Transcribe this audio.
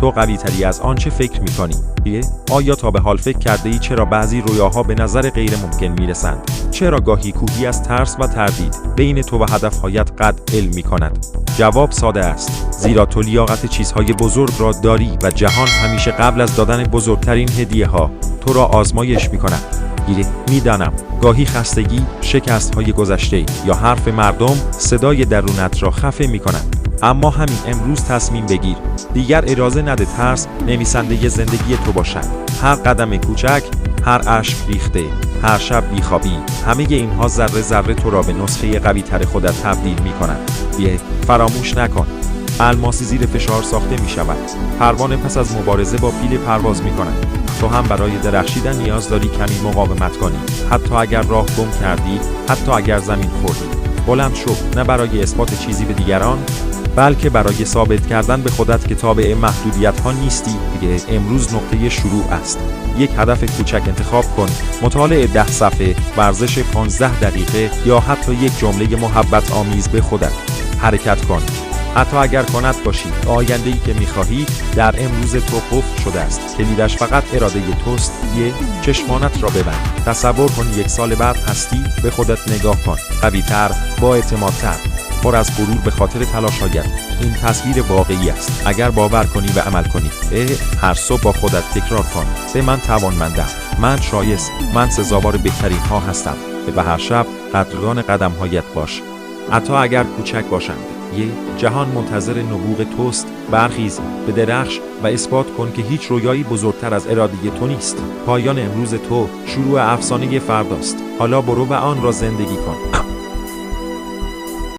تو قوی تری از آنچه فکر میکنی. آیا تا به حال فکر کرده ای چرا بعضی رویاها به نظر غیر ممکن میرسند؟ چرا گاهی کوهی از ترس و تردید بین تو و هدفهایت قد علم میکند؟ جواب ساده است، زیرا تو لیاقت چیزهای بزرگ را داری و جهان همیشه قبل از دادن بزرگترین هدیه ها تو را آزمایش میکند. میدانم گاهی خستگی، شکست‌های گذشته یا حرف مردم صدای درونت را خفه می‌کنند، اما همین امروز تصمیم بگیر دیگر اجازه نده ترس نویسنده زندگی تو باشد. هر قدم کوچک، هر اشک ریخته، هر شب بیخوابی، همه اینها ذره ذره تو را به نسخه قوی‌تر خودت تبدیل می‌کنند. فراموش نکن، الماسی زیر فشار ساخته می‌شود. پروانه پس از مبارزه با پیل پرواز می‌کند. تو هم برای درخشیدن نیاز داری کمی مقاومت کنی، حتی اگر راه گم کردی، حتی اگر زمین خوردی. بلند شو، نه برای اثبات چیزی به دیگران، بلکه برای ثابت کردن به خودت که تابع محدودیت‌ها نیستی. امروز نقطه شروع است. یک هدف کوچک انتخاب کن، مطالعه 10 صفحه، ورزش 15 دقیقه یا حتی یک جمله محبت آمیز به خودت. حرکت کن، حتی اگر کند باشی. آینده‌ای که می‌خواهی در امروز تو قفل شده است. کلیدش فقط اراده توست. چشمانت را ببند. تصور کن 1 سال بعد هستی. به خودت نگاه کن، قوی‌تر، با اعتمادتر، پر از غرور به خاطر تلاش‌هایت. این تصویر واقعی است اگر باور کنی و عمل کنی. هر صبح با خودت تکرار کن، من توانمندم، من شایست، من سزاوار بهترین ها هستم. و هر شب قدردان قدم‌هایت باش، حتی اگر کوچک باشند. جهان منتظر نبوغ توست. برخیز، به درخش و اثبات کن که هیچ رویایی بزرگتر از اراده تو نیست. پایان امروز تو شروع افسانه فرداست. حالا برو و آن را زندگی کن.